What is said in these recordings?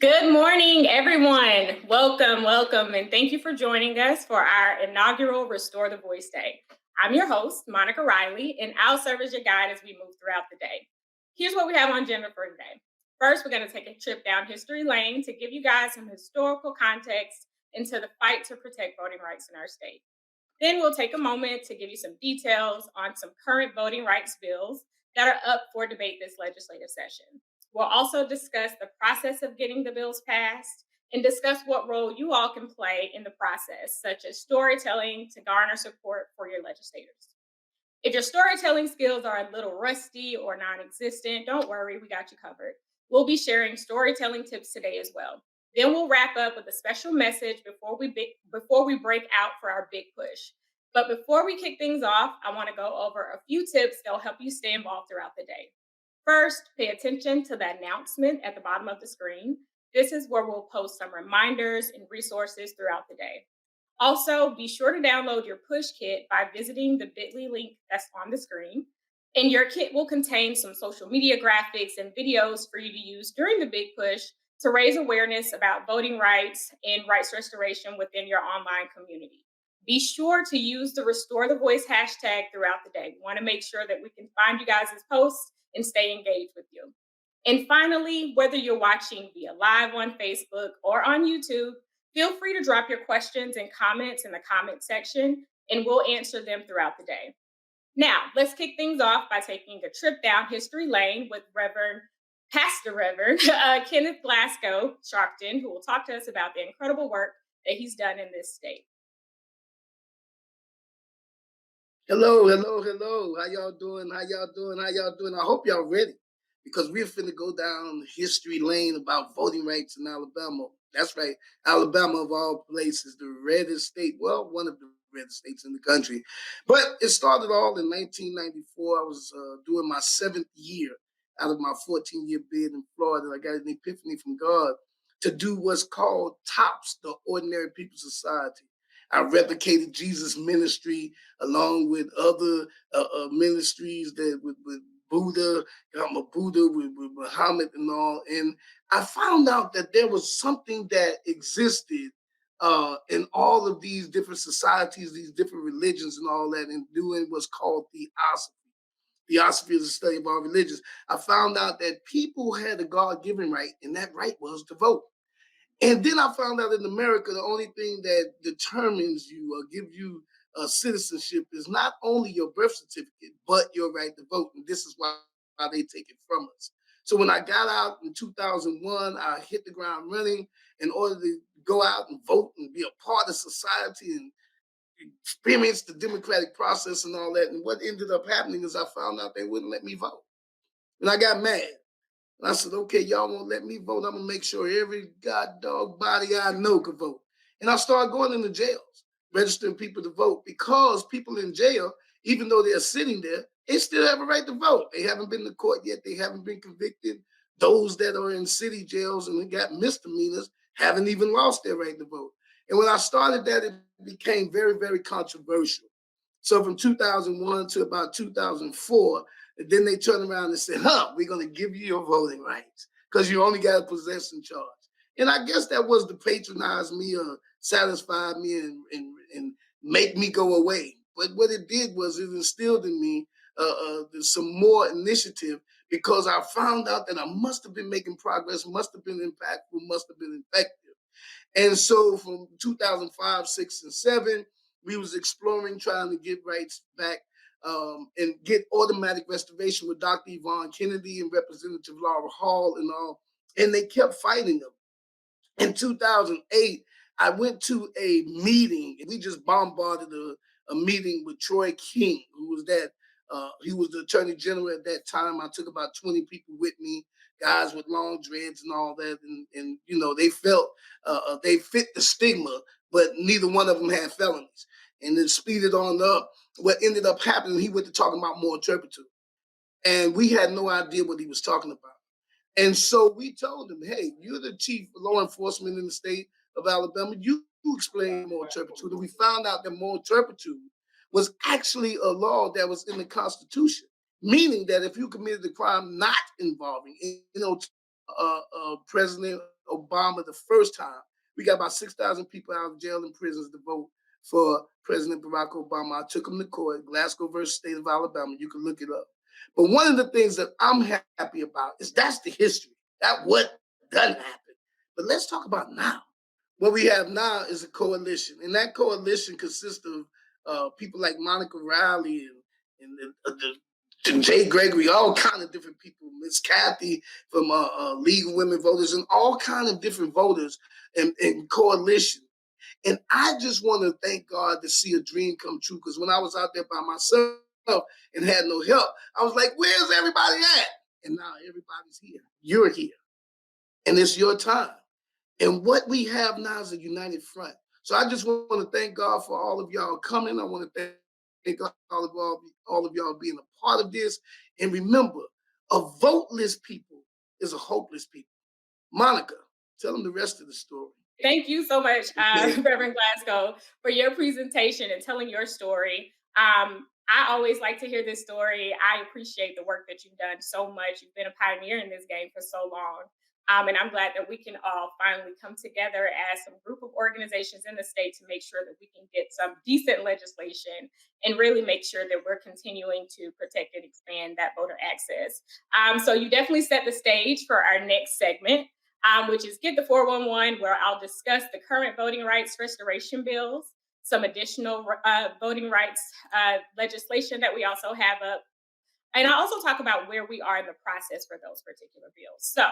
Good morning, everyone. Welcome, and thank you for joining us for our inaugural Restore the Voice Day. I'm your host, Monica Riley, and I'll serve as your guide as we move throughout the day. Here's what we have on agenda for today. First, we're going to take a trip down history lane to give you guys some historical context into the fight to protect voting rights in our state. Then we'll take a moment to give you some details on some current voting rights bills that are up for debate this legislative session. We'll also discuss the process of getting the bills passed and discuss what role you all can play in the process, such as storytelling to garner support for your legislators. If your storytelling skills are a little rusty or non existent, don't worry, we got you covered. We'll be sharing storytelling tips today as well. Then we'll wrap up with a special message before we break out for our big push. But before we kick things off, I want to go over a few tips that will help you stay involved throughout the day. First, pay attention to the announcement at the bottom of the screen. This is where we'll post some reminders and resources throughout the day. Also, be sure to download your push kit by visiting the bit.ly link that's on the screen. And your kit will contain some social media graphics and videos for you to use during the big push to raise awareness about voting rights and rights restoration within your online community. Be sure to use the Restore the Voice hashtag throughout the day. We want to make sure that we can find you guys' posts and stay engaged with you. And finally, whether you're watching via live on Facebook or on YouTube, feel free to drop your questions and comments in the comment section, and we'll answer them throughout the day. Now, let's kick things off by taking a trip down history lane with Pastor Reverend Kenneth Glasgow Sharpton, who will talk to us about the incredible work that he's done in this state. Hello. How y'all doing? I hope y'all ready because we're finna go down history lane about voting rights in Alabama. That's right. Alabama, of all places, the reddest state. Well, one of the reddest states in the country. But it started all in 1994. I was doing my 7th year out of my 14-year bid in Florida. I got an epiphany from God to do what's called TOPS, the Ordinary People Society. I replicated Jesus' ministry along with other ministries that with Buddha. I'm a Buddha with Muhammad and all. And I found out that there was something that existed in all of these different societies, these different religions and all that, and doing what's called theosophy. Theosophy is the study of all religions. I found out that people had a God-given right, and that right was to vote. And then I found out in America, the only thing that determines you or gives you citizenship is not only your birth certificate, but your right to vote. And this is why they take it from us. So when I got out in 2001, I hit the ground running in order to go out and vote and be a part of society and experience the democratic process and all that. And what ended up happening is I found out they wouldn't let me vote. And I got mad. And I said, okay, y'all won't let me vote. I'm going to make sure every god dog body I know can vote. And I started going into jails, registering people to vote because people in jail, even though they're sitting there, they still have a right to vote. They haven't been to court yet. They haven't been convicted. Those that are in city jails and got misdemeanors haven't even lost their right to vote. And when I started that, it became very, very controversial. So from 2001 to about 2004, and then they turned around and said, we're going to give you your voting rights because you only got a possession charge. And I guess that was to patronize me or satisfy me and make me go away. But what it did was it instilled in me some more initiative because I found out that I must have been making progress, must have been impactful, must have been effective. And so from 2005, 6, and 7, we was exploring trying to get rights back and get automatic restoration with Dr. Yvonne Kennedy and Representative Laura Hall and all. And they kept fighting them. In 2008, I went to a meeting. We just bombarded a meeting with Troy King, who was that. He was the attorney general at that time. I took about 20 people with me, guys with long dreads and all that. And you know, they felt they fit the stigma, but neither one of them had felonies. And then speeded on up. What ended up happening, he went to talking about moral turpitude. And we had no idea what he was talking about. And so we told him, hey, you're the chief of law enforcement in the state of Alabama. You explain moral turpitude. And we found out that moral turpitude was actually a law that was in the Constitution, meaning that if you committed a crime not involving, President Obama the first time. We got about 6,000 people out of jail and prisons to vote for President Barack Obama. I took him to court, Glasgow versus State of Alabama. You can look it up. But one of the things that I'm happy about is that's the history. That what doesn't happen. But let's talk about now. What we have now is a coalition, and that coalition consists of people like Monica Riley and Jay Gregory, all kind of different people, Miss Kathy from League of Women Voters, and all kind of different voters and coalition. And I just want to thank God to see a dream come true. Because when I was out there by myself and had no help, I was like, where's everybody at? And now everybody's here. You're here. And it's your time. And what we have now is a united front. So I just want to thank God for all of y'all coming. I want to thank all of y'all being a part of this. And remember, a voteless people is a hopeless people. Monica, tell them the rest of the story. Thank you so much, Reverend Glasgow, for your presentation and telling your story. I always like to hear this story. I appreciate the work that you've done so much. You've been a pioneer in this game for so long. And I'm glad that we can all finally come together as some group of organizations in the state to make sure that we can get some decent legislation and really make sure that we're continuing to protect and expand that voter access. So you definitely set the stage for our next segment, which is Get the 411, where I'll discuss the current voting rights restoration bills, some additional voting rights legislation that we also have up, and I'll also talk about where we are in the process for those particular bills. So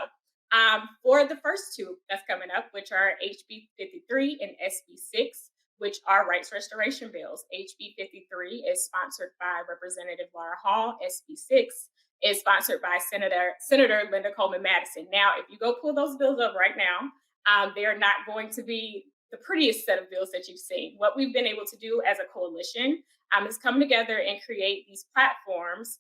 for the first two that's coming up, which are HB 53 and SB 6, which are rights restoration bills. HB 53 is sponsored by Representative Laura Hall. SB 6 is sponsored by Senator Linda Coleman Madison. Now, if you go pull those bills up right now, they are not going to be the prettiest set of bills that you've seen. What we've been able to do as a coalition is come together and create these platforms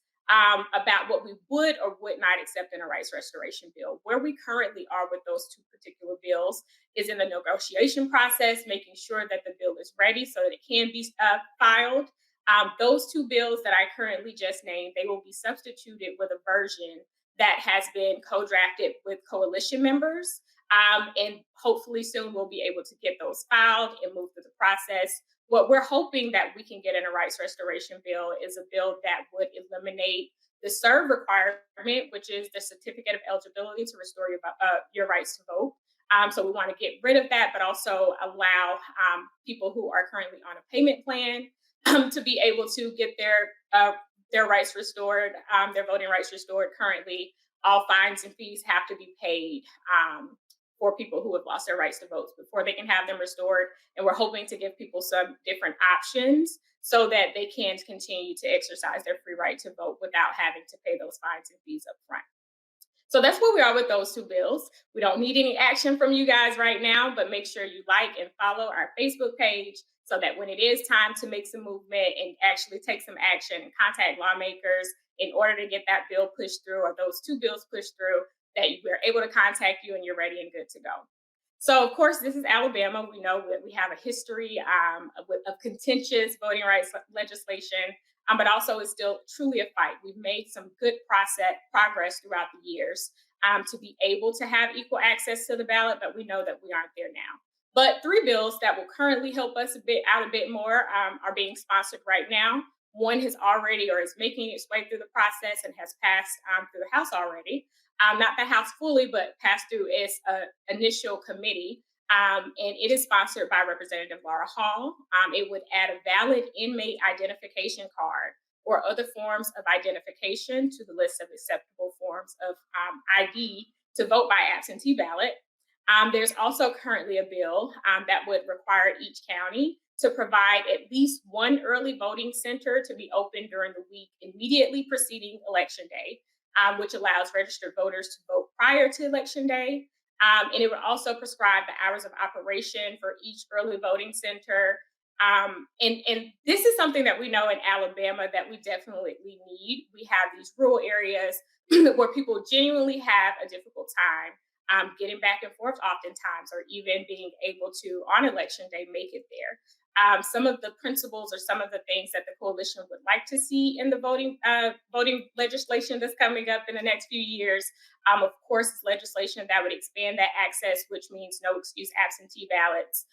about what we would or would not accept in a rights restoration bill. Where we currently are with those two particular bills is in the negotiation process, making sure that the bill is ready so that it can be filed. Those two bills that I currently just named, they will be substituted with a version that has been co-drafted with coalition members. And hopefully soon we'll be able to get those filed and move through the process. What we're hoping that we can get in a rights restoration bill is a bill that would eliminate the SERV requirement, which is the certificate of eligibility to restore your rights to vote. So we want to get rid of that, but also allow people who are currently on a payment plan to be able to get their rights restored, their voting rights restored. Currently, all fines and fees have to be paid for people who have lost their rights to vote before they can have them restored. And we're hoping to give people some different options so that they can continue to exercise their free right to vote without having to pay those fines and fees up front. So that's where we are with those two bills. We don't need any action from you guys right now, but make sure you like and follow our Facebook page so that when it is time to make some movement and actually take some action and contact lawmakers in order to get that bill pushed through or those two bills pushed through, that we're able to contact you and you're ready and good to go. So, of course, this is Alabama. We know that we have a history of contentious voting rights legislation, but also it's still truly a fight. We've made some good progress throughout the years to be able to have equal access to the ballot, but we know that we aren't there now. But three bills that will currently help us a bit more are being sponsored right now. One has already or is making its way through the process and has passed through the House already. Not the House fully, but passed through its initial committee. And it is sponsored by Representative Laura Hall. It would add a valid inmate identification card or other forms of identification to the list of acceptable forms of ID to vote by absentee ballot. There's also currently a bill that would require each county to provide at least one early voting center to be open during the week immediately preceding Election Day, which allows registered voters to vote prior to Election Day. And it would also prescribe the hours of operation for each early voting center. And this is something that we know in Alabama that we definitely need. We have these rural areas where people genuinely have a difficult time getting back and forth oftentimes, or even being able to, on election day, make it there. Some of the principles or some of the things that the coalition would like to see in the voting legislation that's coming up in the next few years. Of course, it's legislation that would expand that access, which means no excuse absentee ballots.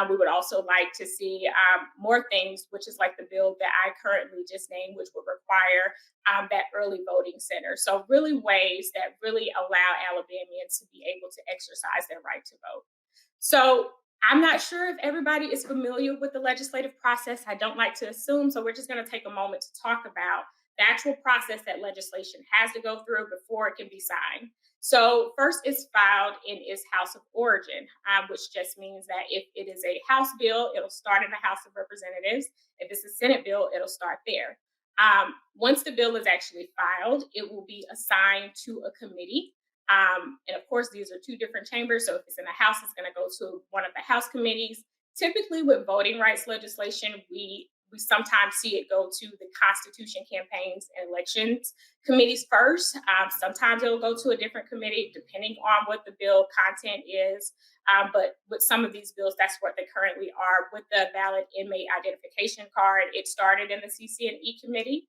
We would also like to see more things, which is like the bill that I currently just named, which would require that early voting center. So really ways that really allow Alabamians to be able to exercise their right to vote. So I'm not sure if everybody is familiar with the legislative process. I don't like to assume, so we're just going to take a moment to talk about the actual process that legislation has to go through before it can be signed. So first, it's filed in its House of Origin, which just means that if it is a House bill, it'll start in the House of Representatives. If it's a Senate bill, it'll start there. Once the bill is actually filed, it will be assigned to a committee. And of course, these are two different chambers. So if it's in the House, it's going to go to one of the House committees. Typically, with voting rights legislation, we sometimes see it go to the Constitution Campaigns and Elections committees first. Sometimes it'll go to a different committee, depending on what the bill content is. But with some of these bills, that's what they currently are. With the valid inmate identification card, it started in the CC&E committee.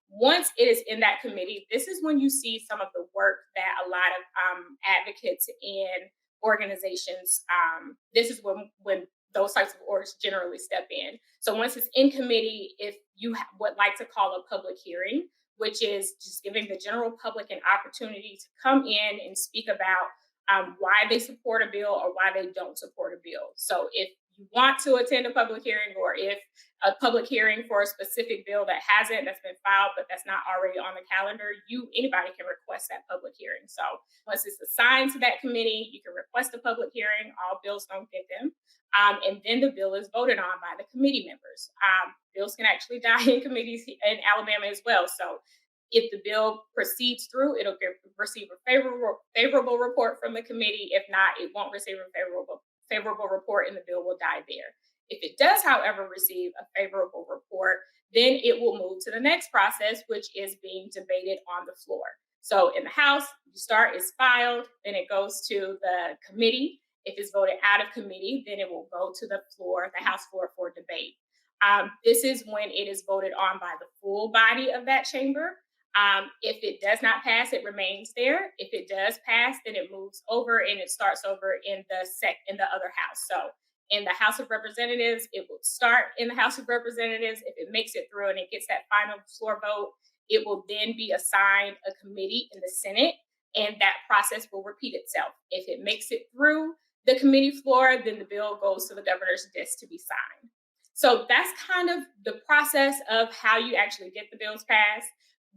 Once it is in that committee, this is when you see some of the work that a lot of advocates and organizations, this is when those types of orgs generally step in. So once it's in committee, if you would like to call a public hearing, which is just giving the general public an opportunity to come in and speak about why they support a bill or why they don't support a bill. So if you want to attend a public hearing, or if a public hearing for a specific bill that's been filed, but that's not already on the calendar, anybody can request that public hearing. So once it's assigned to that committee, you can request a public hearing. All bills don't get them. And then the bill is voted on by the committee members. Bills can actually die in committees in Alabama as well. So if the bill proceeds through, it'll receive a favorable report from the committee. If not, it won't receive a favorable report, and the bill will die there. If it does, however, receive a favorable report, then it will move to the next process, which is being debated on the floor. So in the House, you start, it's filed, then it goes to the committee. If it's voted out of committee, then it will go to the floor, the House floor, for debate. This is when it is voted on by the full body of that chamber. If it does not pass, it remains there. If it does pass, then it moves over and it starts over in the other house. So in the House of Representatives, it will start in the House of Representatives. If it makes it through and it gets that final floor vote, it will then be assigned a committee in the Senate, and that process will repeat itself. If it makes it through the committee floor, then the bill goes to the governor's desk to be signed. So that's kind of the process of how you actually get the bills passed.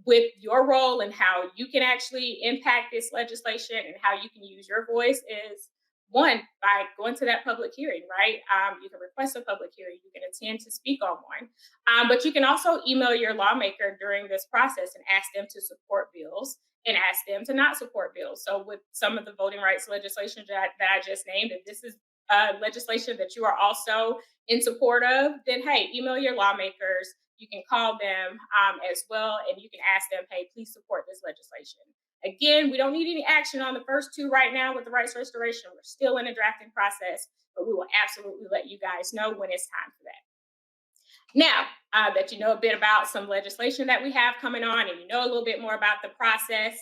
With your role and how you can actually impact this legislation and how you can use your voice is, one, by going to that public hearing, right? You can request a public hearing, you can attend to speak on one, but you can also email your lawmaker during this process and ask them to support bills and ask them to not support bills. So with some of the voting rights legislation that I just named, if this is legislation that you are also in support of, then hey, email your lawmakers. You can call them as well, and you can ask them, hey, please support this legislation. Again, we don't need any action on the first two right now with the rights restoration. We're still in a drafting process, but we will absolutely let you guys know when it's time for that. Now that you know a bit about some legislation that we have coming on, and you know a little bit more about the process,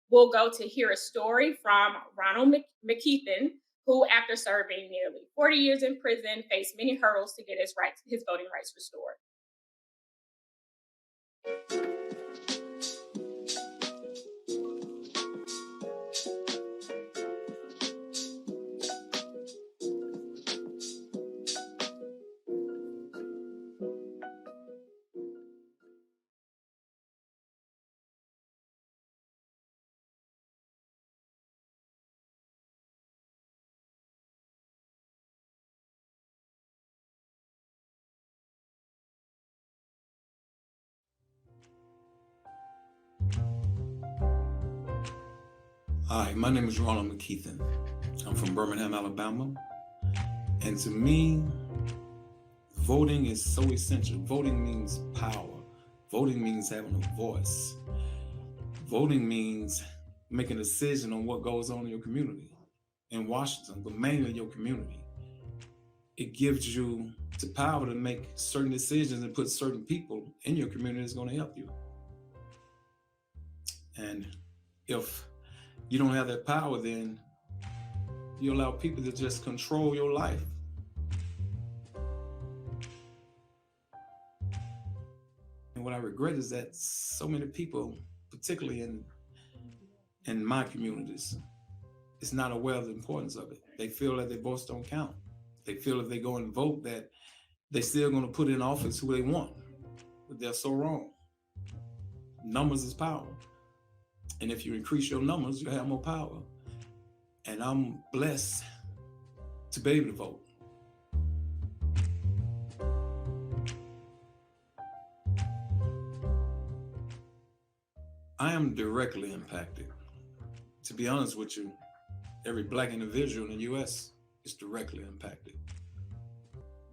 we'll go to hear a story from Ronald McKeithen, who, after serving nearly 40 years in prison, faced many hurdles to get his voting rights restored. Hi, my name is Ronald McKeithen. I'm from Birmingham, Alabama. And to me, voting is so essential. Voting means power. Voting means having a voice. Voting means make a decision on what goes on in your community in Washington, but mainly your community. It gives you the power to make certain decisions and put certain people in your community that's going to help you. And if you don't have that power, then you allow people to just control your life. And what I regret is that so many people, particularly in my communities, is not aware of the importance of it. They feel that their votes don't count. They feel if they go and vote that they're still going to put in office who they want. But they're so wrong. Numbers is power. And if you increase your numbers, you have more power. And I'm blessed to be able to vote. I am directly impacted. To be honest with you, every Black individual in the U.S. is directly impacted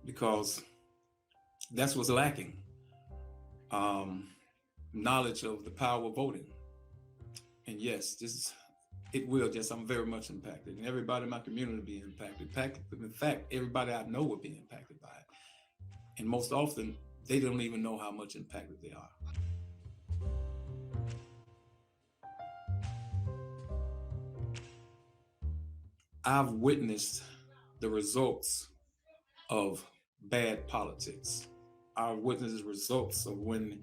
because that's what's lacking. Knowledge of the power of voting. And yes, I'm very much impacted, and everybody in my community will be impacted. In fact, everybody I know will be impacted by it. And most often, they don't even know how much impacted they are. I've witnessed the results of bad politics. I've witnessed the results of when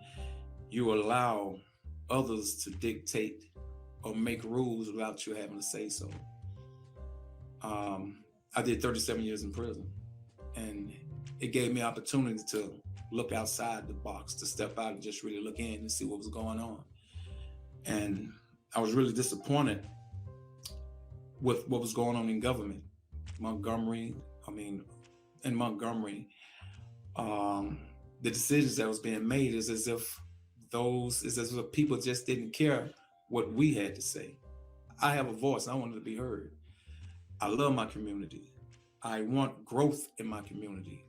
you allow others to dictate or make rules without you having to say so. I did 37 years in prison, and it gave me opportunity to look outside the box, to step out and just really look in and see what was going on. And I was really disappointed with what was going on in government. In Montgomery, the decisions that was being made is as if people just didn't care what we had to say. I have a voice. I wanted to be heard. I love my community. I want growth in my community.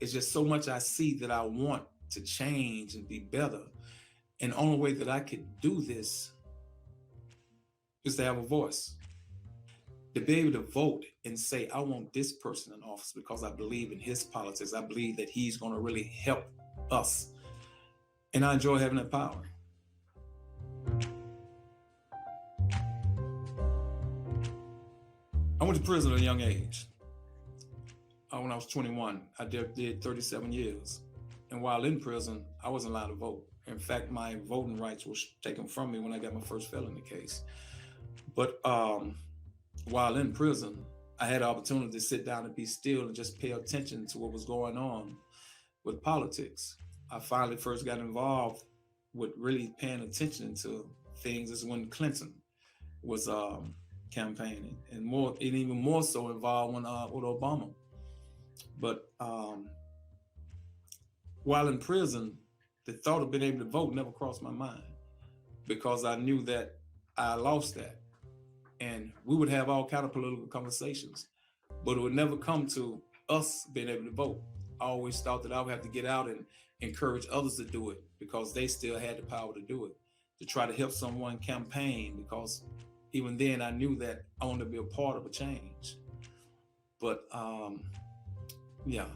It's just so much I see that I want to change and be better. And the only way that I could do this is to have a voice. To be able to vote and say, I want this person in office because I believe in his politics. I believe that he's going to really help us. And I enjoy having that power. I went to prison at a young age. When I was 21, I did 37 years. And while in prison, I wasn't allowed to vote. In fact, my voting rights were taken from me when I got my first felony case. But while in prison, I had the opportunity to sit down and be still and just pay attention to what was going on with politics. I finally first got involved with really paying attention to things is when Clinton was campaigning, and even more so involved with Obama. But while in prison, the thought of being able to vote never crossed my mind, because I knew that I lost that. And we would have all kind of political conversations, but it would never come to us being able to vote. I always thought that I would have to get out and encourage others to do it because they still had the power to do it, to try to help someone campaign, because even then I knew that I wanted to be a part of a change. But yeah,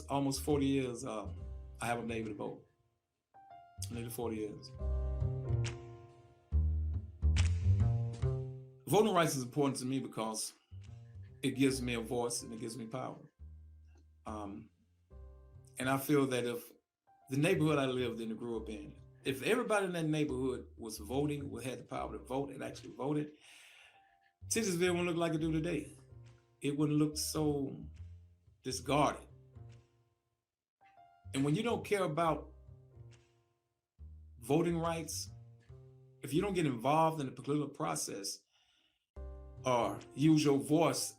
almost 40 years, I haven't been able to vote. Nearly 40 years. Voting rights is important to me because it gives me a voice and it gives me power. And I feel that if the neighborhood I lived in and grew up in, if everybody in that neighborhood was voting, had the power to vote and actually voted, Titusville wouldn't look like it do today. It wouldn't look so discarded. And when you don't care about voting rights, if you don't get involved in the political process or use your voice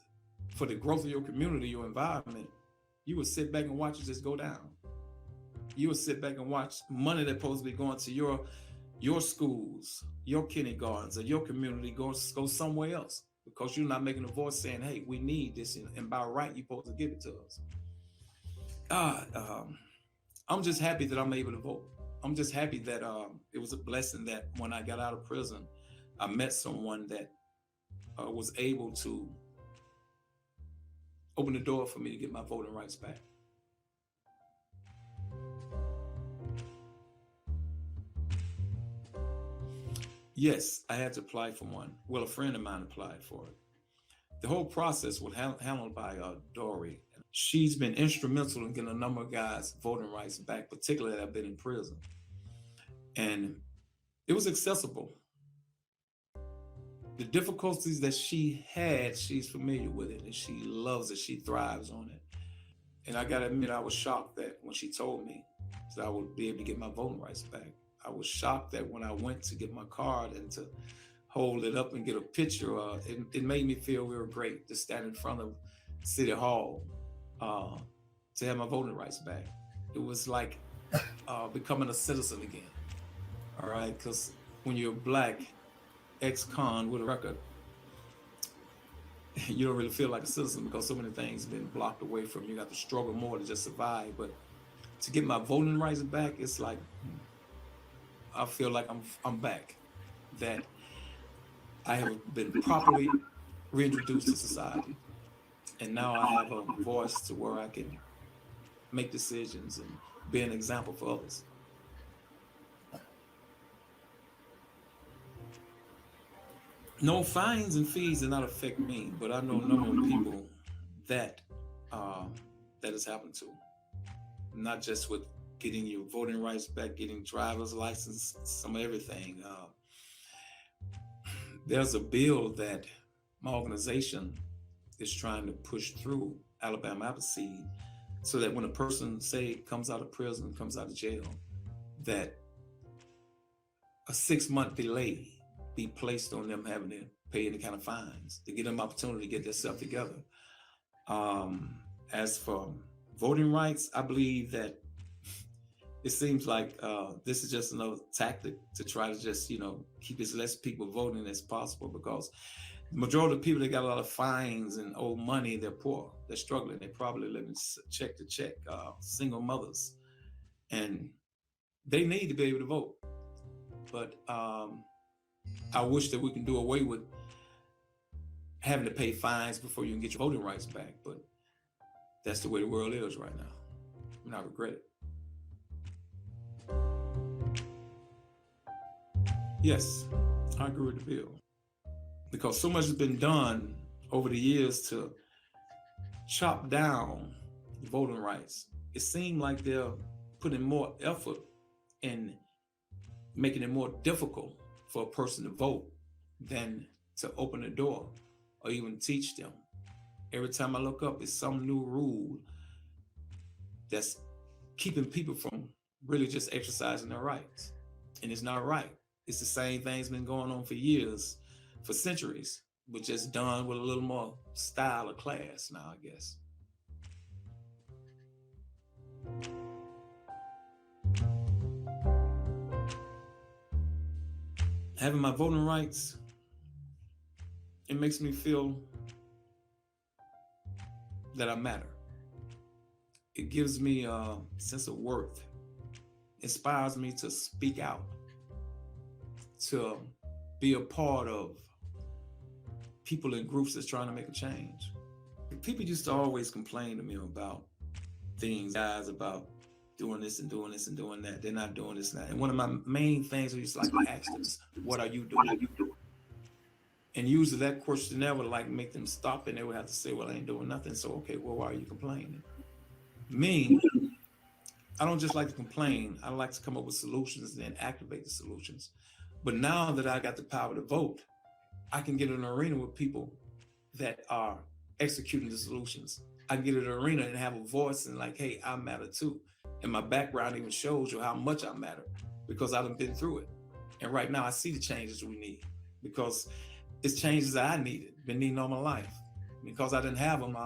for the growth of your community, your environment, you would sit back and watch it just go down. You would sit back and watch money that's supposed to be going to your schools, your kindergartens, or your community go somewhere else because you're not making a voice saying, hey, we need this, and by right, you're supposed to give it to us. I'm just happy that I'm able to vote. I'm just happy that it was a blessing that when I got out of prison, I met someone that was able to open the door for me to get my voting rights back. Yes, I had to apply for one. Well, a friend of mine applied for it. The whole process was handled by Dory. She's been instrumental in getting a number of guys voting rights back, particularly that have been in prison. And it was accessible. The difficulties that she had, she's familiar with it, and she loves it. She thrives on it. And I gotta admit, I was shocked that when she told me that I would be able to get my voting rights back. I was shocked that when I went to get my card and to hold it up and get a picture, it made me feel real great to stand in front of City Hall to have my voting rights back. It was like becoming a citizen again, all right? Because when you're a Black ex-con with a record, you don't really feel like a citizen because so many things have been blocked away from you. You got to struggle more to just survive. But to get my voting rights back, it's like, I feel like I'm back, that I have been properly reintroduced to society. And now I have a voice to where I can make decisions and be an example for others. No, fines and fees do not affect me, but I know a number of people that that has happened to. Not just with getting your voting rights back, getting driver's license, some of everything. There's a bill that my organization is trying to push through, Alabama AVRC, so that when a person, say, comes out of prison, comes out of jail, that a 6-month delay be placed on them having to pay any kind of fines to give them opportunity to get themselves together. As for voting rights, I believe that it seems like this is just another tactic to try to just, keep as less people voting as possible, because the majority of the people that got a lot of fines and owe money, they're poor, they're struggling, they probably live in check to check, single mothers, and they need to be able to vote. But I wish that we can do away with having to pay fines before you can get your voting rights back, but that's the way the world is right now, and I regret it. Yes, I agree with the bill, because so much has been done over the years to chop down voting rights. It seemed like they're putting more effort in making it more difficult for a person to vote than to open the door or even teach them. Every time I look up, it's some new rule that's keeping people from really just exercising their rights. And it's not right. It's the same thing's been going on for years, for centuries, but just done with a little more style or class now, I guess. Having my voting rights, it makes me feel that I matter. It gives me a sense of worth, inspires me to speak out, to be a part of people in groups that's trying to make a change. People used to always complain to me about things, guys, about doing this and doing this and doing that. They're not doing this and that. And one of my main things was like to ask them is, what are you doing? And usually that question never would like make them stop, and they would have to say, well, I ain't doing nothing. So, okay, well, why are you complaining? Me, I don't just like to complain. I like to come up with solutions and then activate the solutions. But now that I got the power to vote, I can get in an arena with people that are executing the solutions. I can get in an arena and have a voice and like, hey, I matter too. And my background even shows you how much I matter, because I've been through it. And right now I see the changes we need, because it's changes that I needed, been needing all my life. Because I didn't have them,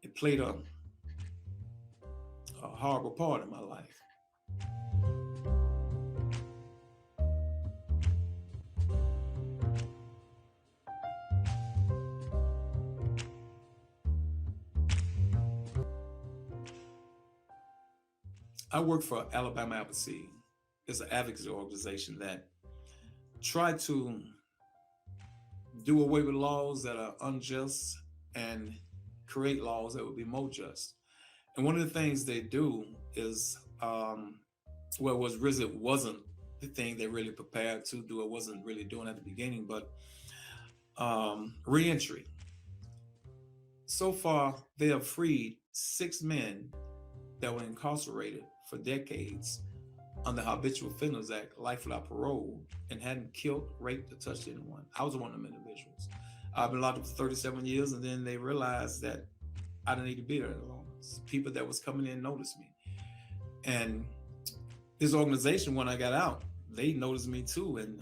it played a horrible part in my life. I work for Alabama AVRC. is an advocacy organization that try to do away with laws that are unjust and create laws that would be more just. And one of the things they do is, well, was RISD wasn't the thing they really prepared to do. It wasn't really doing at the beginning, but reentry. So far, they have freed 6 men that were incarcerated for decades under Habitual Offenders Act, life without parole, and hadn't killed, raped, or touched anyone. I was one of them individuals. I've been locked up for 37 years, and then they realized that I didn't need to be there any longer. People that was coming in noticed me. And this organization, when I got out, they noticed me too, and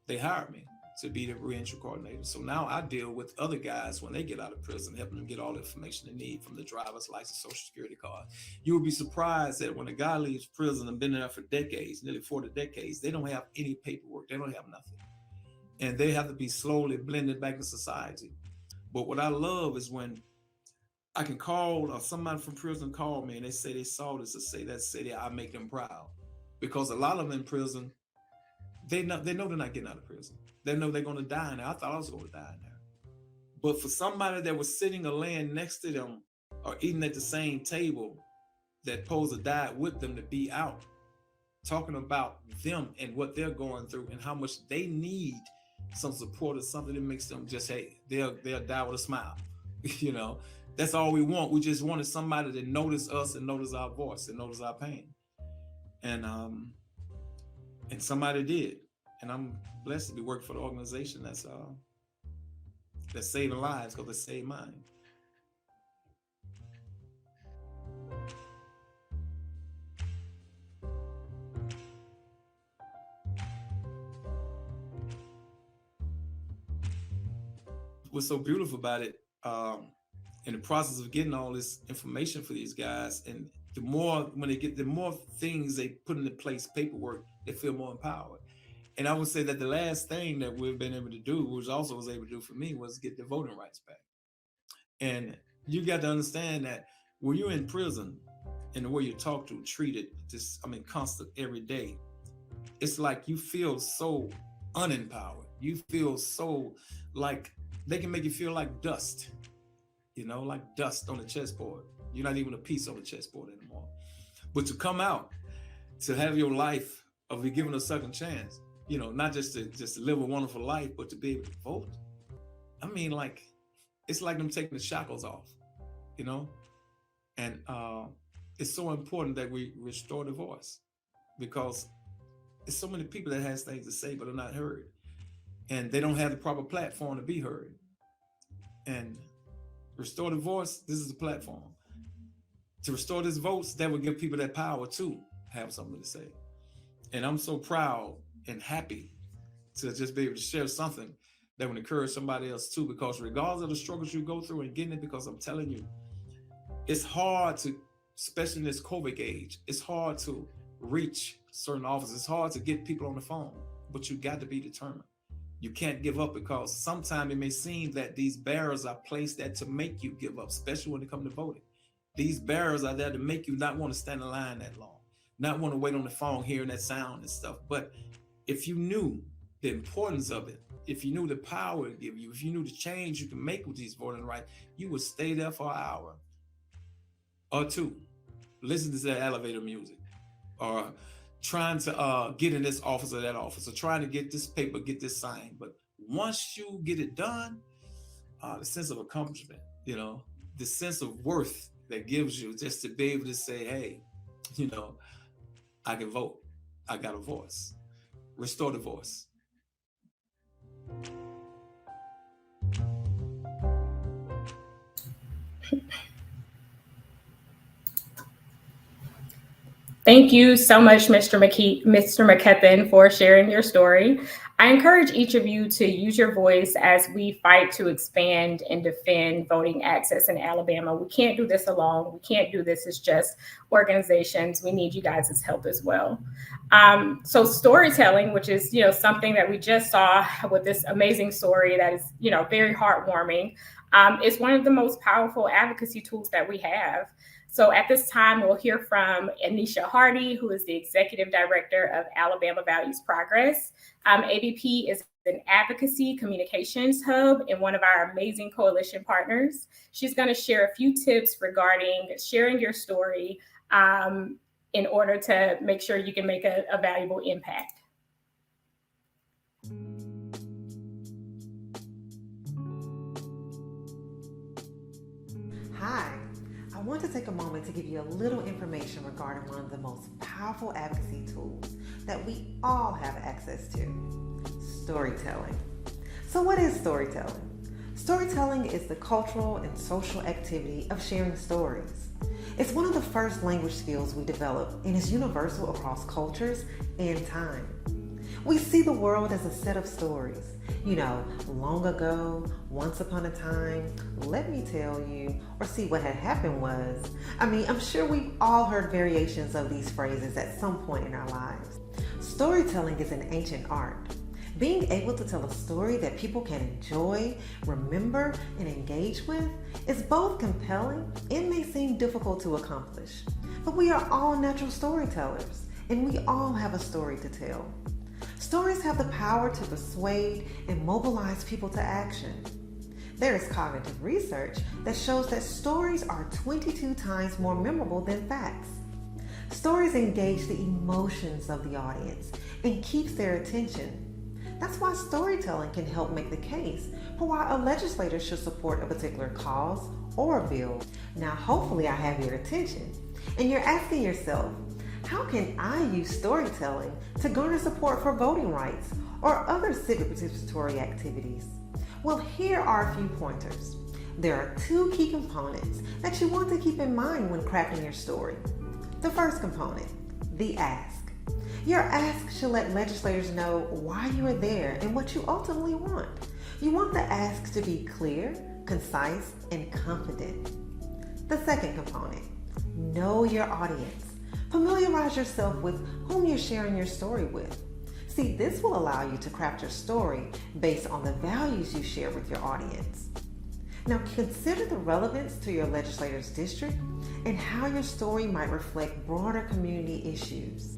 they hired me to be the reentry coordinator. So now I deal with other guys when they get out of prison, helping them get all the information they need, from the driver's license, social security card. You would be surprised that when a guy leaves prison and been there for decades, nearly 40 decades, they don't have any paperwork. They don't have nothing. And they have to be slowly blended back in society. But what I love is when I can call, or somebody from prison called me and they say they saw this, to say that city, I make them proud. Because a lot of them in prison, they know they're not getting out of prison. They know they're going to die in there. I thought I was going to die in there. But for somebody that was sitting or laying next to them or eating at the same table that posed to die with them, to be out, talking about them and what they're going through and how much they need some support or something that makes them just, hey, they'll die with a smile. You know, that's all we want. We just wanted somebody to notice us and notice our voice and notice our pain. And somebody did. And I'm blessed to be working for the organization that's saving lives, because they saved mine. What's so beautiful about it, in the process of getting all this information for these guys, and the more things they put into place, paperwork, they feel more empowered. And I would say that the last thing that we've been able to do, which also was able to do for me, was get the voting rights back. And you got to understand that when you're in prison and the way you're talked to, treated, constant every day, it's like you feel so unempowered. You feel so like they can make you feel like dust, like dust on the chessboard. You're not even a piece on the chessboard anymore. But to come out, to have your life, of be given a second chance, not just to live a wonderful life, but to be able to vote. It's like them taking the shackles off, And it's so important that we restore the voice, because there's so many people that has things to say but are not heard, and they don't have the proper platform to be heard. And restore the voice. This is the platform to restore this votes that will give people that power to have something to say. And I'm so proud and happy to just be able to share something that would encourage somebody else too, because regardless of the struggles you go through and getting it, because I'm telling you, it's hard to, especially in this COVID age, it's hard to reach certain offices. It's hard to get people on the phone, but you got to be determined. You can't give up, because sometimes it may seem that these barriers are placed there to make you give up, especially when it comes to voting. These barriers are there to make you not want to stand in line that long, not want to wait on the phone, hearing that sound and stuff. But if you knew the importance of it, if you knew the power it give you, if you knew the change you can make with these voting rights, you would stay there for an hour or two, listen to that elevator music, or trying to get in this office or that office, or trying to get this paper, get this signed. But once you get it done, the sense of accomplishment, the sense of worth that gives you, just to be able to say, hey, I can vote. I got a voice. Restore the voice. Thank you so much, Mr. McKeppin, for sharing your story. I encourage each of you to use your voice as we fight to expand and defend voting access in Alabama. We can't do this alone. We can't do this as just organizations. We need you guys' help as well. So storytelling, which is, something that we just saw with this amazing story that is, very heartwarming. It's one of the most powerful advocacy tools that we have. So at this time, we'll hear from Anisha Hardy, who is the Executive Director of Alabama Values Progress. AVP is an advocacy communications hub and one of our amazing coalition partners. She's going to share a few tips regarding sharing your story in order to make sure you can make a valuable impact. Hi, I want to take a moment to give you a little information regarding one of the most powerful advocacy tools that we all have access to, storytelling. So what is storytelling? Storytelling is the cultural and social activity of sharing stories. It's one of the first language skills we develop and is universal across cultures and time. We see the world as a set of stories. Long ago, once upon a time, let me tell you, or see what had happened was. I'm sure we've all heard variations of these phrases at some point in our lives. Storytelling is an ancient art. Being able to tell a story that people can enjoy, remember, and engage with is both compelling and may seem difficult to accomplish. But we are all natural storytellers, and we all have a story to tell. Stories have the power to persuade and mobilize people to action. There is cognitive research that shows that stories are 22 times more memorable than facts. Stories engage the emotions of the audience and keeps their attention. That's why storytelling can help make the case for why a legislator should support a particular cause or a bill. Now, hopefully I have your attention, and you're asking yourself, how can I use storytelling to garner support for voting rights or other civic participatory activities? Well, here are a few pointers. There are two key components that you want to keep in mind when crafting your story. The first component, the ask. Your ask should let legislators know why you are there and what you ultimately want. You want the ask to be clear, concise, and confident. The second component, know your audience. Familiarize yourself with whom you're sharing your story with. See, this will allow you to craft your story based on the values you share with your audience. Now, consider the relevance to your legislator's district and how your story might reflect broader community issues.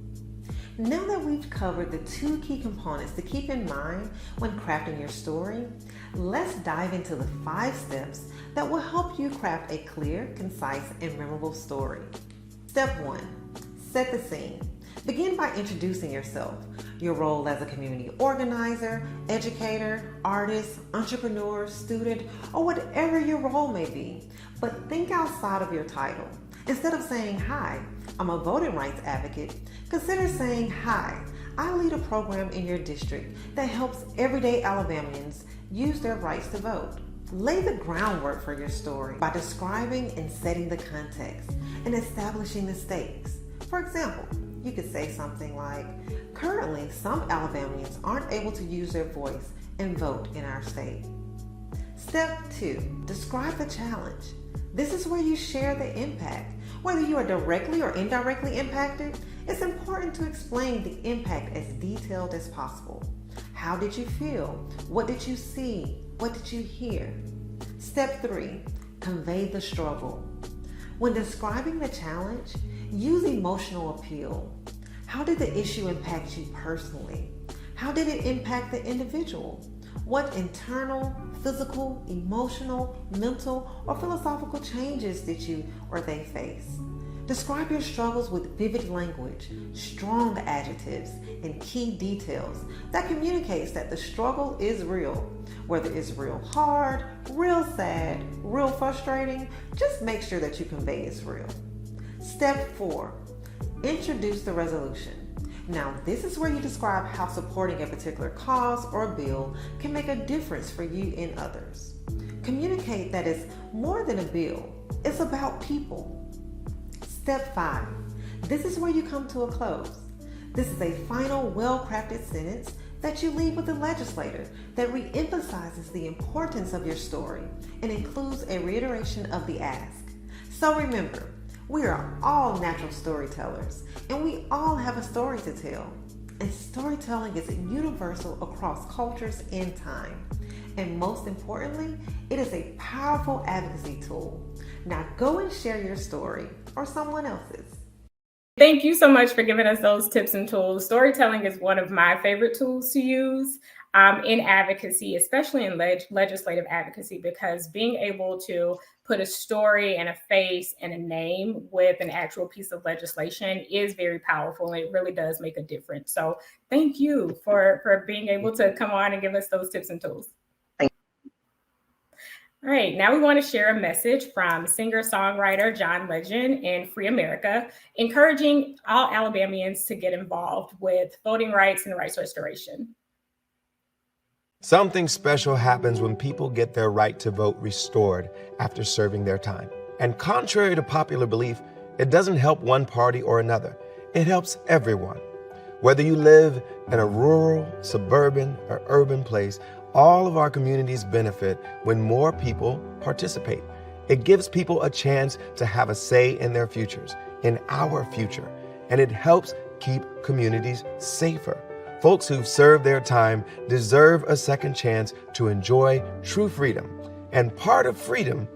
Now that we've covered the two key components to keep in mind when crafting your story, let's dive into the 5 steps that will help you craft a clear, concise, and memorable story. Step 1. Set the scene. Begin by introducing yourself, your role as a community organizer, educator, artist, entrepreneur, student, or whatever your role may be. But think outside of your title. Instead of saying, "Hi, I'm a voting rights advocate," consider saying, "Hi, I lead a program in your district that helps everyday Alabamians use their rights to vote." Lay the groundwork for your story by describing and setting the context and establishing the stakes. For example, you could say something like, "Currently, some Alabamians aren't able to use their voice and vote in our state." Step 2, describe the challenge. This is where you share the impact. Whether you are directly or indirectly impacted, it's important to explain the impact as detailed as possible. How did you feel? What did you see? What did you hear? Step 3, convey the struggle. When describing the challenge, use emotional appeal. How did the issue impact you personally? How did it impact the individual? What internal, physical, emotional, mental, or philosophical changes did you or they face? Describe your struggles with vivid language, strong adjectives, and key details that communicates that the struggle is real. Whether it's real hard, real sad, real frustrating, just make sure that you convey it's real. Step 4, introduce the resolution. Now, this is where you describe how supporting a particular cause or bill can make a difference for you and others. Communicate that it's more than a bill, it's about people. Step 5, this is where you come to a close. This is a final, well-crafted sentence that you leave with the legislator that re-emphasizes the importance of your story and includes a reiteration of the ask. So remember, we are all natural storytellers, and we all have a story to tell. And storytelling is universal across cultures and time. And most importantly, it is a powerful advocacy tool. Now go and share your story or someone else's. Thank you so much for giving us those tips and tools. Storytelling is one of my favorite tools to use in advocacy, especially in legislative advocacy, because being able to put a story and a face and a name with an actual piece of legislation is very powerful, and it really does make a difference. So thank you for being able to come on and give us those tips and tools. All right, now we want to share a message from singer-songwriter John Legend in Free America, encouraging all Alabamians to get involved with voting rights and rights restoration. Something special happens when people get their right to vote restored after serving their time. And contrary to popular belief, it doesn't help one party or another. It helps everyone. Whether you live in a rural, suburban, or urban place, all of our communities benefit when more people participate. It gives people a chance to have a say in their futures, in our future, and it helps keep communities safer. Folks who've served their time deserve a second chance to enjoy true freedom. And part of freedom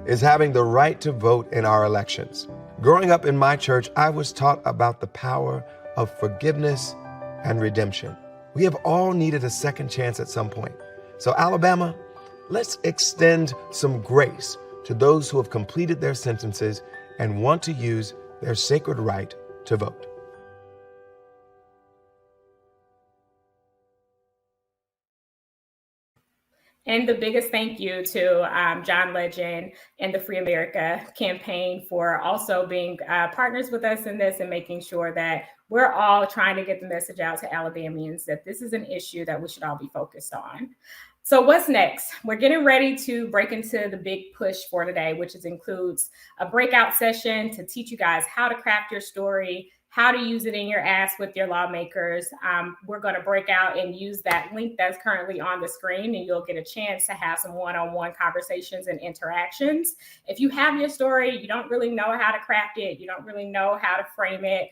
is having the right to vote in our elections. Growing up in my church, I was taught about the power of forgiveness and redemption. We have all needed a second chance at some point. So Alabama, let's extend some grace to those who have completed their sentences and want to use their sacred right to vote. And the biggest thank you to John Legend and the Free America campaign for also being partners with us in this and making sure that we're all trying to get the message out to Alabamians that this is an issue that we should all be focused on. So what's next? We're getting ready to break into the big push for today, which includes a breakout session to teach you guys how to craft your story, how to use it in your ask with your lawmakers. We're going to break out and use that link that's currently on the screen, and you'll get a chance to have some one-on-one conversations and interactions. If you have your story, you don't really know how to craft it, you don't really know how to frame it,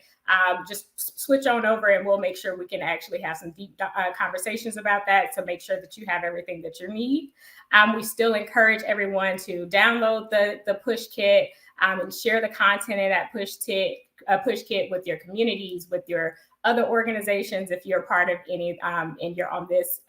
just switch on over and we'll make sure we can actually have some deep conversations about that to make sure that you have everything that you need. We still encourage everyone to download the push kit and share the content in that push kit with your communities, with your other organizations, if you're part of any and you're on this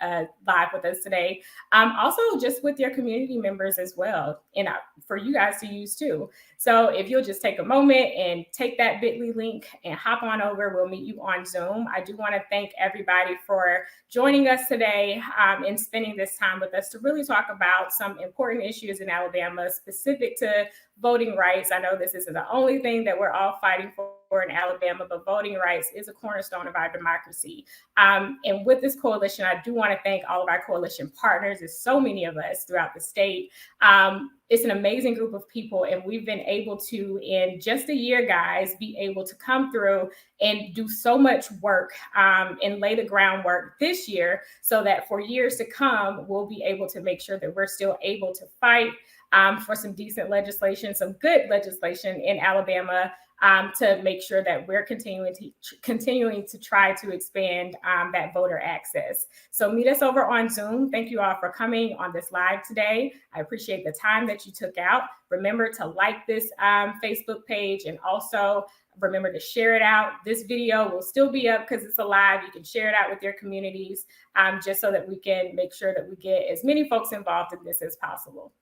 live with us today. Also just with your community members as well, and for you guys to use too. So if you'll just take a moment and take that bit.ly link and hop on over, we'll meet you on Zoom. I do want to thank everybody for joining us today and spending this time with us to really talk about some important issues in Alabama specific to voting rights. I know this isn't the only thing that we're all fighting for in Alabama, but voting rights is a cornerstone of our democracy. And with this coalition, I do want to thank all of our coalition partners. There's so many of us throughout the state. It's an amazing group of people, and we've been able to, in just a year, guys, be able to come through and do so much work and lay the groundwork this year so that for years to come, we'll be able to make sure that we're still able to fight for some decent legislation, some good legislation in Alabama, to make sure that we're continuing to try to expand that voter access. So meet us over on Zoom. Thank you all for coming on this live today. I appreciate the time that you took out. Remember to like this Facebook page, and also remember to share it out. This video will still be up because it's a live. You can share it out with your communities just so that we can make sure that we get as many folks involved in this as possible.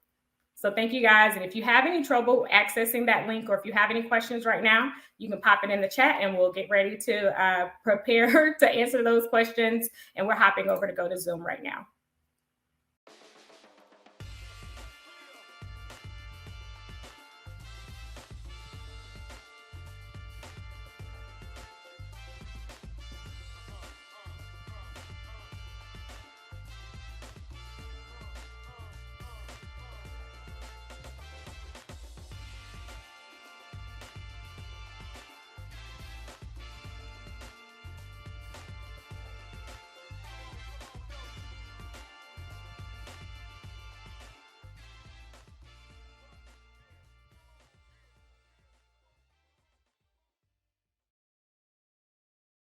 So thank you guys. And if you have any trouble accessing that link, or if you have any questions right now, you can pop it in the chat and we'll get ready to prepare to answer those questions. And we're hopping over to go to Zoom right now.